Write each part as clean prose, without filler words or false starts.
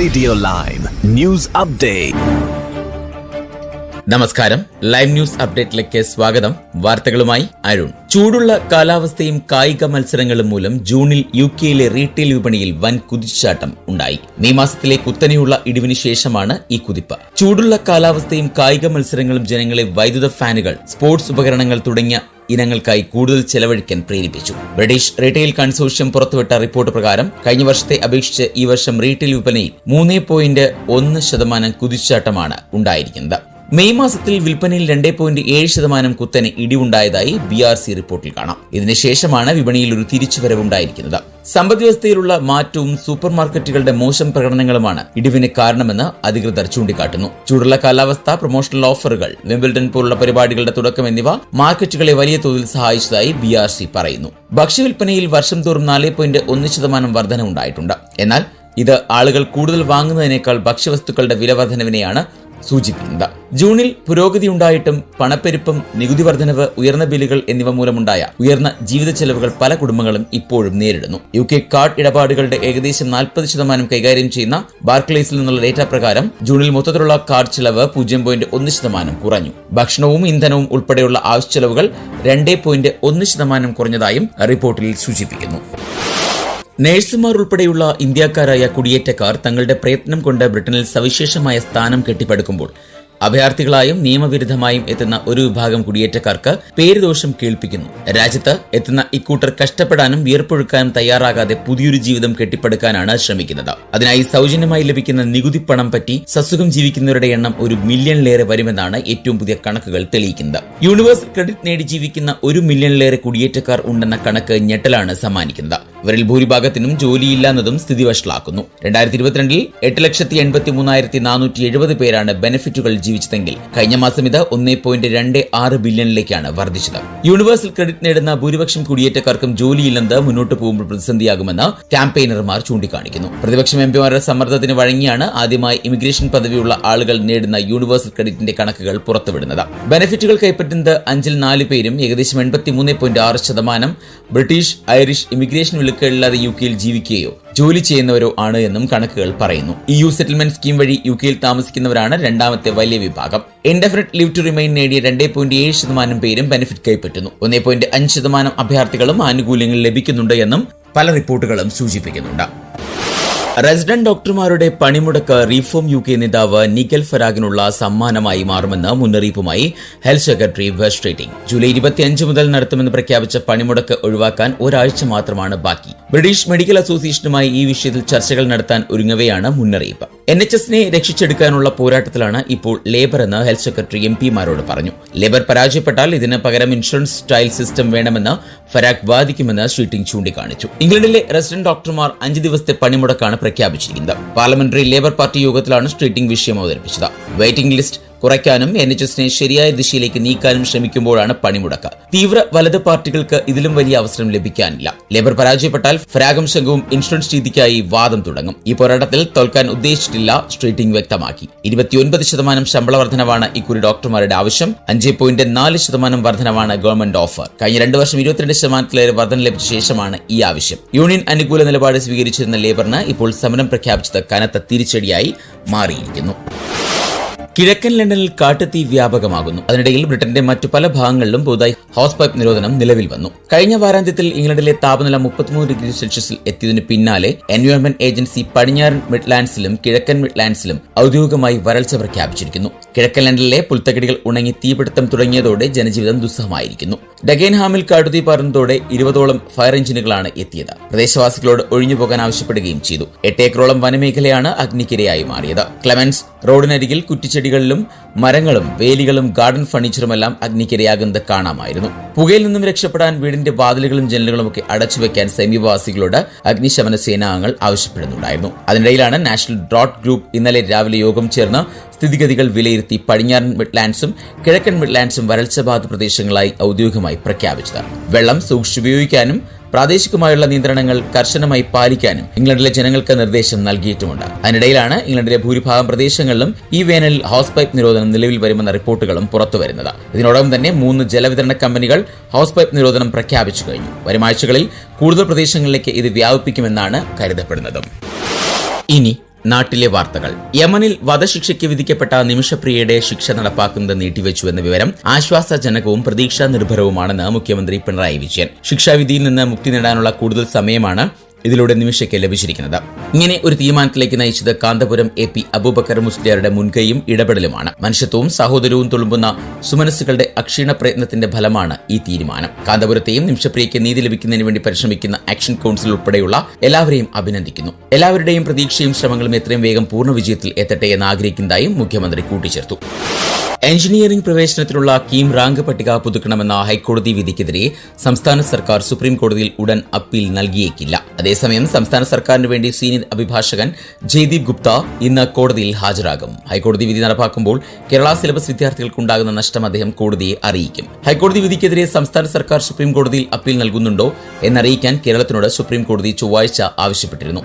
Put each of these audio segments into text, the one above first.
Radio live news update. നമസ്കാരം, live news അപ്ഡേറ്റിലേക്ക് സ്വാഗതം. വാർത്തകളുമായി അരുൺ. ചൂടുള്ള കാലാവസ്ഥയും കായിക മത്സരങ്ങളും മൂലം ജൂണിൽ യുകെയിലെ റീറ്റെയിൽ വിപണിയിൽ വൻ കുതിച്ചുചാട്ടം ഉണ്ടായി. മെയ് മാസത്തിലെ കുത്തനെയുള്ള ഇടിവിന് ശേഷമാണ് ഈ കുതിപ്പ്. ചൂടുള്ള കാലാവസ്ഥയും കായിക മത്സരങ്ങളും ജനങ്ങളെ വൈദ്യുത ഫാനുകൾ, സ്പോർട്സ് ഉപകരണങ്ങൾ തുടങ്ങിയ ഇനങ്ങൾക്കായി കൂടുതൽ ചെലവഴിക്കാൻ പ്രേരിപ്പിച്ചു. ബ്രിട്ടീഷ് റീറ്റെയിൽ കൺസോർഷ്യം പുറത്തുവിട്ട റിപ്പോർട്ട് പ്രകാരം കഴിഞ്ഞ വർഷത്തെ അപേക്ഷിച്ച് ഈ വർഷം റീറ്റെയിൽ വിപണിയിൽ 3.1% കുതിച്ചുചാട്ടമാണ് ഉണ്ടായിരിക്കുന്നത്. മെയ് മാസത്തിൽ വിൽപ്പനയിൽ 2.7% കുത്തനെ ഇടിവുണ്ടായതായി BRC റിപ്പോർട്ടിൽ കാണാം. ഇതിനുശേഷമാണ് വിപണിയിൽ ഒരു തിരിച്ചുവരവുണ്ടായിരിക്കുന്നത്. സമ്പദ്വ്യവസ്ഥയിലുള്ള മാറ്റവും സൂപ്പർ മാർക്കറ്റുകളുടെ മോശം പ്രകടനങ്ങളുമാണ് ഇടിവിന് കാരണമെന്ന് അധികൃതർ ചൂണ്ടിക്കാട്ടുന്നു. ചൂടുള്ള കാലാവസ്ഥ, പ്രൊമോഷണൽ ഓഫറുകൾ, വിംബിൾഡൺ പോലുള്ള പരിപാടികളുടെ തുടക്കം എന്നിവ മാർക്കറ്റുകളെ വലിയ തോതിൽ സഹായിച്ചതായി BRC പറയുന്നു. ഭക്ഷ്യവിൽപ്പനയിൽ വർഷം തോറും 4.1% വർധന ഉണ്ടായിട്ടുണ്ട്. എന്നാൽ ഇത് ആളുകൾ കൂടുതൽ വാങ്ങുന്നതിനേക്കാൾ ഭക്ഷ്യവസ്തുക്കളുടെ വില വർധനവിനെയാണ് സൂചിപ്പിക്കുന്നത്. ജൂണിൽ പുരോഗതി ഉണ്ടായിട്ടും പണപ്പെരുപ്പം, നികുതി വർധനവ്, ഉയർന്ന ബില്ലുകൾ എന്നിവ മൂലമുണ്ടായ ഉയർന്ന ജീവിത ചെലവുകൾ പല കുടുംബങ്ങളും ഇപ്പോഴും നേരിടുന്നു. UK കാർഡ് ഇടപാടുകളുടെ ഏകദേശം 40% കൈകാര്യം ചെയ്യുന്ന ബാർക്ലേസിൽ നിന്നുള്ള ഡേറ്റ പ്രകാരം ജൂണിൽ മൊത്തത്തിലുള്ള കാർഡ് ചെലവ് 0.1% കുറഞ്ഞു. ഭക്ഷണവും ഇന്ധനവും ഉൾപ്പെടെയുള്ള ആവശ്യ ചെലവുകൾ 2.1% കുറഞ്ഞതായും റിപ്പോർട്ടിൽ സൂചിപ്പിക്കുന്നു. നഴ്സുമാർ ഉൾപ്പെടെയുള്ള ഇന്ത്യക്കാരായ കുടിയേറ്റക്കാർ തങ്ങളുടെ പ്രയത്നം കൊണ്ട് ബ്രിട്ടനിൽ സവിശേഷമായ സ്ഥാനം കെട്ടിപ്പടുക്കുമ്പോൾ അഭയാർത്ഥികളായും നിയമവിരുദ്ധമായും എത്തുന്ന ഒരു വിഭാഗം കുടിയേറ്റക്കാർക്ക് പേരുദോഷം കേൾപ്പിക്കുന്നു. രാജ്യത്ത് എത്തുന്ന ഇക്കൂട്ടർ കഷ്ടപ്പെടാനും വിയർപ്പൊഴുക്കാനും തയ്യാറാകാതെ പുതിയൊരു ജീവിതം കെട്ടിപ്പടുക്കാനാണ് ശ്രമിക്കുന്നത്. അതിനായി സൗജന്യമായി ലഭിക്കുന്ന നികുതി പണം പറ്റി സസുഖം ജീവിക്കുന്നവരുടെ എണ്ണം 1 മില്യണിലേറെ വരുമെന്നാണ് ഏറ്റവും പുതിയ കണക്കുകൾ തെളിയിക്കുന്നത്. യൂണിവേഴ്സൽ ക്രെഡിറ്റ് നേടി ജീവിക്കുന്ന 1 മില്യണിലേറെ കുടിയേറ്റക്കാർ ഉണ്ടെന്ന കണക്ക് ഞെട്ടലാണ് സമ്മാനിക്കുന്നത്. ഇവരിൽ ഭൂരിഭാഗത്തിനും ജോലിയില്ലാന്നതും സ്ഥിതി വഷളാക്കുന്നു. 2022 8,83,470 പേരാണ് ബെനിഫിറ്റുകൾ ജീവിച്ചതെങ്കിൽ കഴിഞ്ഞ മാസം ഇത് 1.26 ബില്യണിലേക്കാണ് വർദ്ധിച്ചത്. യൂണിവേഴ്സൽ ക്രെഡിറ്റ് നേടുന്ന ഭൂരിപക്ഷം കുടിയേറ്റക്കാർക്കും ജോലിയില്ലെന്ന് മുന്നോട്ട് പോകുമ്പോൾ പ്രതിസന്ധിയാകുമെന്ന് ക്യാമ്പയിനർമാർ ചൂണ്ടിക്കാണിക്കുന്നു. പ്രതിപക്ഷം MPമാരുടെ സമ്മർദ്ദത്തിന് വഴങ്ങിയാണ് ആദ്യമായി ഇമിഗ്രേഷൻ പദവിയുള്ള ആളുകൾ നേടുന്ന യൂണിവേഴ്സൽ ക്രെഡിറ്റിന്റെ കണക്കുകൾ പുറത്തുവിടുന്നത്. ബെനിഫിറ്റുകൾ കൈപ്പറ്റുന്നത് 5-ൽ 4 പേരും ഏകദേശം 83.6% ബ്രിട്ടീഷ്, ഐറിഷ്, ഇമിഗ്രേഷൻ വിലക്കുകളില്ലാതെ യുകെയിൽ ജീവിക്കുകയോ ജോലി ചെയ്യുന്നവരോ ആണ് എന്നും കണക്കുകൾ പറയുന്നു. EU സെറ്റിൽമെന്റ് സ്കീം വഴി യുകെയിൽ താമസിക്കുന്നവരാണ് രണ്ടാമത്തെ വലിയ വിഭാഗം. ഇൻഡെഫിനിറ്റ് ലീവ് ടു റിമൈൻ നേടിയ 2.7% പേരും ബെനിഫിറ്റ് കൈപ്പറ്റുന്നു. 1.5% അഭയാർത്ഥികളും ആനുകൂല്യങ്ങൾ ലഭിക്കുന്നുണ്ട് എന്നും പല റിപ്പോർട്ടുകളും സൂചിപ്പിക്കുന്നുണ്ട്. റെസിഡന്റ് ഡോക്ടർമാരുടെ പണിമുടക്ക് റീഫോം UK നേതാവ് നിഗൽ ഫരാഗിനുള്ള സമ്മാനമായി മാറുമെന്ന് മുന്നറിയിപ്പുമായി health secretary west rating. July 25 മുതൽ നടത്തുമെന്ന് പ്രഖ്യാപിച്ച പണിമുടക്ക് ഒഴിവാക്കാൻ ഒരാഴ്ച മാത്രമാണ് ബാക്കി. ബ്രിട്ടീഷ് മെഡിക്കൽ അസോസിയേഷനുമായി ഈ വിഷയത്തിൽ ചർച്ചകൾ നടത്താൻ ഒരുങ്ങവെയാണ് മുന്നറിയിപ്പ്. NHSനെ രക്ഷിച്ചെടുക്കാനുള്ള പോരാട്ടത്തിലാണ് ഇപ്പോൾ ലേബർ എന്ന് ഹെൽത്ത് സെക്രട്ടറി MPമാരോട് പറഞ്ഞു. ലേബർ പരാജയപ്പെട്ടാൽ ഇതിന് പകരം ഇൻഷുറൻസ് സ്റ്റൈൽ സിസ്റ്റം വേണമെന്ന് ഫരാഗ് വാദിക്കുമെന്ന് ഷീറ്റിംഗ് ചൂണ്ടിക്കാണിച്ചു. ഇംഗ്ലണ്ടിലെ റെസിഡന്റ് ഡോക്ടർമാർ 5 ദിവസത്തെ പണിമുടക്കാണ് പ്രഖ്യാപിച്ചിരിക്കുന്നത്. പാർലമെന്ററി ലേബർ പാർട്ടി യോഗത്തിലാണ് സ്ട്രീറ്റിംഗ് വിഷയം അവതരിപ്പിച്ചത്. വെയിറ്റിംഗ് ലിസ്റ്റ് കുറയ്ക്കാനും NHSനെ ശരിയായ ദിശയിലേക്ക് നീക്കാനും ശ്രമിക്കുമ്പോഴാണ് പണിമുടക്ക്. തീവ്ര വലത് പാർട്ടികൾക്ക് ഇതിലും വലിയ അവസരം ലഭിക്കാനില്ല. ലേബർ പരാജയപ്പെട്ടാൽ ഫരാഗും സംഘവും ഇൻഷുറൻസ് രീതിക്കായി വാദം തുടങ്ങും. ഈ പോരാട്ടത്തിൽ തോൽക്കാൻ ഉദ്ദേശിച്ചിട്ടില്ല, സ്ട്രീറ്റിംഗ് വ്യക്തമാക്കി. 29% ശമ്പള വർധനവാണ് ഇക്കുറി ഡോക്ടർമാരുടെ ആവശ്യം. 5.4% വർധനവാണ് ഗവൺമെന്റ് ഓഫർ. കഴിഞ്ഞ 2 വർഷം 22% വർധന ലഭിച്ച ശേഷമാണ് ഈ ആവശ്യം. യൂണിയൻ അനുകൂല നിലപാട് സ്വീകരിച്ചിരുന്ന ലേബറിന് ഇപ്പോൾ സമരം പ്രഖ്യാപിച്ചത് കനത്ത തിരിച്ചടിയായി മാറിയിരിക്കുന്നു. കിഴക്കൻ ലണ്ടനിൽ കാട്ടുതീ വ്യാപകമാകുന്നു. അതിനിടയിൽ ബ്രിട്ടന്റെ മറ്റു പല ഭാഗങ്ങളിലും പുതുതായി ഹൗസ് പൈപ്പ് നിരോധനം നിലവിൽ വന്നു. കഴിഞ്ഞ വാരാന്ത്യത്തിൽ ഇംഗ്ലണ്ടിലെ താപനില 33°C എത്തിയതിനു പിന്നാലെ എൻവയോൺമെന്റ് ഏജൻസി പടിഞ്ഞാറൻ മിഡ്ലാൻഡ്സിലും കിഴക്കൻ മിഡ്ലാൻഡ്സിലും ഔദ്യോഗികമായി വരൾച്ച പ്രഖ്യാപിച്ചിരിക്കുന്നു. കിഴക്കൻ ലണ്ടനിലെ പുൽത്തകിടികൾ ഉണങ്ങി തീപിടുത്തം തുടങ്ങിയതോടെ ജനജീവിതം ദുസ്സഹമായിരിക്കുന്നു. ഡഗൻഹാമിൽ കാട്ടുതീ പടർന്നതോടെ 20ഓളം ഫയർ എഞ്ചിനുകളാണ് എത്തിയത്. പ്രദേശവാസികളോട് ഒഴിഞ്ഞുപോകാൻ ആവശ്യപ്പെടുകയും ചെയ്തു. 8 ഏക്കറോളം വനമേഖലയാണ് അഗ്നിക്കിരയായി മാറിയത്. ക്ലെമൻസ് റോഡിനരികിൽ കുറ്റിച്ചെടികളിലും മരങ്ങളും വേലികളും ഗാർഡൻ ഫർണിച്ചറുമെല്ലാം അഗ്നിക്കിരയാകുന്നത് കാണാമായിരുന്നു. പുകയിൽ നിന്നും രക്ഷപ്പെടാൻ വീടിന്റെ വാതിലുകളും ജനലുകളുമൊക്കെ അടച്ചുവെക്കാൻ സമീപവാസികളോട് അഗ്നിശമന സേനാംഗങ്ങൾ ആവശ്യപ്പെടുന്നുണ്ടായിരുന്നു. അതിനിടയിലാണ് നാഷണൽ ഡ്രോട്ട് ഗ്രൂപ്പ് ഇന്നലെ രാവിലെ യോഗം ചേർന്ന് സ്ഥിതിഗതികൾ വിലയിരുത്തി പടിഞ്ഞാറൻ മിഡ്ലാൻഡ്സും കിഴക്കൻ മിഡ്ലാൻഡ്സും വരൾച്ച ബാധിത പ്രദേശങ്ങളായി ഔദ്യോഗികമായി പ്രഖ്യാപിച്ചത്. വെള്ളം സൂക്ഷിച്ചുപയോഗിക്കാനും പ്രാദേശികമായുള്ള നിയന്ത്രണങ്ങൾ കർശനമായി പാലിക്കാനും ഇംഗ്ലണ്ടിലെ ജനങ്ങൾക്ക് നിർദ്ദേശം നൽകിയിട്ടുമുണ്ട്. അതിനിടയിലാണ് ഇംഗ്ലണ്ടിലെ ഭൂരിഭാഗം പ്രദേശങ്ങളിലും ഈ വേനലിൽ ഹൗസ് പൈപ്പ് നിരോധനം നിലവിൽ വരുമെന്ന റിപ്പോർട്ടുകളും പുറത്തുവരുന്നത്. ഇതിനോടൊപ്പം തന്നെ 3 ജലവിതരണ കമ്പനികൾ ഹൗസ് പൈപ്പ് നിരോധനം പ്രഖ്യാപിച്ചു കഴിഞ്ഞു. വരും ആഴ്ചകളിൽ കൂടുതൽ പ്രദേശങ്ങളിലേക്ക് ഇത് വ്യാപിപ്പിക്കുമെന്നാണ് കരുതപ്പെടുന്നത്. ഇനി നാട്ടിലെ വാർത്തകൾ. യമനിൽ വധശിക്ഷയ്ക്ക് വിധിക്കപ്പെട്ട നിമിഷപ്രിയയുടെ ശിക്ഷ നടപ്പാക്കുന്നത് നീട്ടിവെച്ചുവെന്ന വിവരം ആശ്വാസജനകവും പ്രതീക്ഷാ നിർഭരവുമാണെന്ന് മുഖ്യമന്ത്രി പിണറായി വിജയൻ. ശിക്ഷാവിധിയിൽ നിന്ന് മുക്തി നേടാനുള്ള കൂടുതൽ സമയമാണ് ഇതിലൂടെ നിമിഷയ്ക്ക് ലഭിച്ചിരിക്കുന്നത്. ഇങ്ങനെ ഒരു തീരുമാനത്തിലേക്ക് നയിച്ചത് കാന്തപുരം AP അബൂബക്കർ മുസ്ലിയാരുടെ മുൻകൈയും ഇടപെടലുമാണ്. മനുഷ്യത്വവും സഹോദരവും തുളുമ്പുന്ന സുമനസ്സുകളുടെ അക്ഷീണ പ്രയത്നത്തിന്റെ ഫലമാണ് ഈ തീരുമാനം. കാന്തപുരത്തെയും നിമിഷപ്രിയയ്ക്ക് നീതി ലഭിക്കുന്നതിന് വേണ്ടി പരിശ്രമിക്കുന്ന ആക്ഷൻ കൌൺസിൽ ഉൾപ്പെടെയുള്ള എല്ലാവരെയും അഭിനന്ദിക്കുന്നു. എല്ലാവരുടെയും പ്രതീക്ഷയും ശ്രമങ്ങളും എത്രയും വേഗം പൂർണ്ണ വിജയത്തിൽ എത്തട്ടെ എന്ന് ആഗ്രഹിക്കുന്നതായും മുഖ്യമന്ത്രി കൂട്ടിച്ചേർത്തു. എഞ്ചിനീയറിംഗ് പ്രവേശനത്തിനുള്ള കീം റാങ്ക് പട്ടിക പുതുക്കണമെന്ന ഹൈക്കോടതി വിധിക്കെതിരെ സംസ്ഥാന സർക്കാർ സുപ്രീം കോടതിയിൽ ഉടൻ അപ്പീൽ നൽകിയേക്കില്ല. അതേസമയം സംസ്ഥാന സർക്കാരിന് വേണ്ടി സീനിയർ അഭിഭാഷകൻ ജയ്ദീപ് ഗുപ്ത ഇന്ന് കോടതിയിൽ ഹാജരാകും. ഹൈക്കോടതി വിധി നടപ്പാക്കുമ്പോൾ കേരള സിലബസ് വിദ്യാർത്ഥികൾക്കുണ്ടാകുന്ന നഷ്ടം അദ്ദേഹം കോടതിയെ അറിയിക്കും. ഹൈക്കോടതി വിധിക്കെതിരെ സംസ്ഥാന സർക്കാർ സുപ്രീം കോടതിയിൽ അപ്പീൽ നൽകുന്നുണ്ടോ എന്നറിയിക്കാൻ കേരളത്തിനോട് സുപ്രീം കോടതി ചൊവ്വാഴ്ച ആവശ്യപ്പെട്ടിരുന്നു.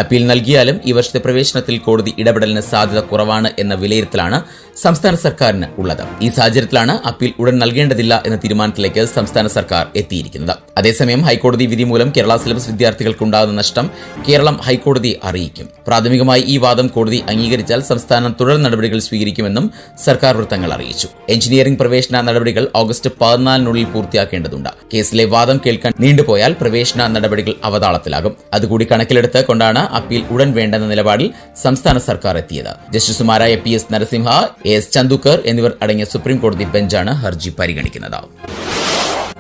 അപ്പീൽ നൽകിയാലും ഈ വർഷത്തെ പ്രവേശനത്തിൽ കോടതി ഇടപെടലിന് സാധ്യത കുറവാണ് എന്ന വിലയിരുത്തലാണ് സംസ്ഥാന സർക്കാരിന് ഉള്ളത്. ഈ സാഹചര്യത്തിലാണ് അപ്പീൽ ഉടൻ നൽകേണ്ടതില്ല എന്ന തീരുമാനത്തിലേക്ക് സംസ്ഥാന സർക്കാർ എത്തിയിരിക്കുന്നത്. അതേസമയം ഹൈക്കോടതി വിധി മൂലം കേരള സിലബസ് വിദ്യാർത്ഥികൾക്കുണ്ടാകുന്ന നഷ്ടം കേരളം ഹൈക്കോടതിയെ അറിയിക്കും. പ്രാഥമികമായി ഈ വാദം കോടതി അംഗീകരിച്ചാൽ സംസ്ഥാനം തുടർ നടപടികൾ സ്വീകരിക്കുമെന്നും സർക്കാർ വൃത്തങ്ങൾ അറിയിച്ചു. എഞ്ചിനീയറിംഗ് പ്രവേശന നടപടികൾ ഓഗസ്റ്റ് 14 പൂർത്തിയാക്കേണ്ടതുണ്ട്. കേസിലെ വാദം കേൾക്കാൻ നീണ്ടുപോയാൽ പ്രവേശന നടപടികൾ അവതാളത്തിലാകും. അതുകൂടി കണക്കിലെടുത്ത് കൊണ്ടാണ് അപ്പീൽ ഉടൻ വേണ്ടെന്ന നിലപാടിൽ സംസ്ഥാന സർക്കാർ എത്തിയത്. ജസ്റ്റിസുമാരായ PS നരസിംഹ, AS ചന്ദുക്കർ എന്നിവർ അടങ്ങിയ സുപ്രീം കോടതി ബെഞ്ചാണ് ഹർജി പരിഗണിക്കുന്നത്.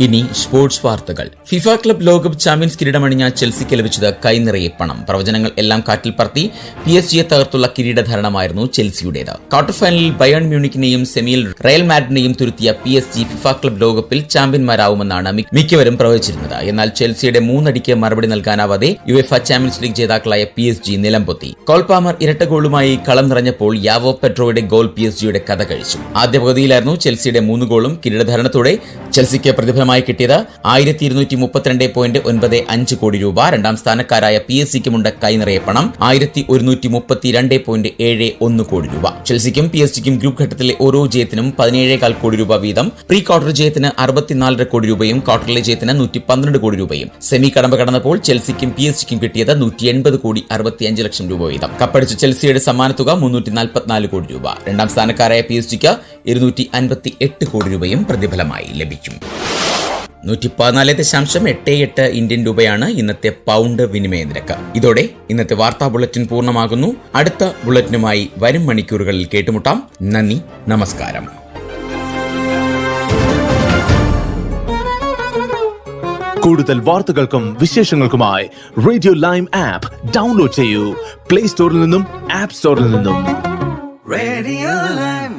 ഇനി സ്പോർട്സ് വാർത്തകൾ. ഫിഫ ക്ലബ് ലോകകപ്പ് ചാമ്പ്യൻസ് കിരീടമണിഞ്ഞ ചെൽസിക്ക് ലഭിച്ചത് കൈനിറയെ പണം. പ്രവചനങ്ങൾ എല്ലാം കാറ്റിൽ പറത്തി PSG തകർത്തുള്ള കിരീടധാരണമായിരുന്നു ചെൽസിയുടേത്. ക്വാർട്ടർ ഫൈനലിൽ ബയേൺ മ്യൂണിക്കിനെയും സെമിയിൽ റയൽ മാഡ്രിഡിനെയും തുരുത്തിയ PSG ഫിഫ ക്ലബ് ലോകകപ്പിൽ ചാമ്പ്യന്മാരാവുമെന്നാണ് മിക്കവരും പ്രവചിച്ചിരുന്നത്. എന്നാൽ ചെൽസിയുടെ 3 അടിക്ക് മറുപടി നൽകാനാവാതെ യുവേഫ ചാമ്പ്യൻസ് ലീഗ് ജേതാക്കളായ PSG നിലംപൊത്തി. കോൾ പാമർ ഇരട്ട ഗോളുമായി കളം നിറഞ്ഞപ്പോൾ യാവോ പെഡ്രോയുടെ ഗോൾ PSGയുടെ കഥ കഴിച്ചു. ആദ്യ പകുതിയിലായിരുന്നു ചെൽസിയുടെ 3 ഗോളും. കിരീടധാരണത്തോടെ ചെൽസിക്ക് പ്രതിഫലമായി കിട്ടിയത് 1292.95 കോടി രൂപ. രണ്ടാം സ്ഥാനക്കാരായ PSG-ക്കുമുണ്ട് കൈനിറയെ പണം 1132.71 കോടി രൂപ. ചെൽസിക്കും PSG-ക്കും ഗ്രൂപ്പ് ഘട്ടത്തിലെ ഓരോ ജയത്തിനും 17.25 കോടി രൂപ വീതം. പ്രീ ക്വാർട്ടർ ജയത്തിന് 64 കോടി രൂപയും ക്വാർട്ടറിലെ ജയത്തിന് 112 കോടി രൂപയും. സെമി കടമ്പ കടന്നപ്പോൾ ചെൽസിക്കും PSG-ക്കും കിട്ടിയത് 180.65 ലക്ഷം രൂപ വീതം. കപ്പടിച്ച ചെൽസിയുടെ സമ്മാനത്തുക 344 കോടി രൂപ. രണ്ടാം സ്ഥാനക്കാരായ PSG-ക്ക് 258 കോടി രൂപയും പ്രതിഫലമായി ലഭിക്കും. 114.88 ഇന്ത്യൻ രൂപയാണ് ഇന്നത്തെ പൗണ്ട് വിനിമയ നിരക്ക്. ഇതോടെ ഇന്നത്തെ വാർത്താ ബുള്ളറ്റിൻ പൂർണ്ണമാകുന്നു. അടുത്ത ബുള്ളറ്റിനുമായി വരും മണിക്കൂറുകളിൽ കേട്ടുമുട്ടാം. നന്ദി, നമസ്കാരം. കൂടുതൽ വാർത്തകൾക്കും വിശേഷങ്ങൾക്കുമായി റേഡിയോ ലൈം ആപ്പ് ഡൗൺലോഡ് ചെയ്യൂ. പ്ലേ സ്റ്റോറിൽ നിന്നും ആപ്പ് സ്റ്റോറിൽ നിന്നും. Radio Lime.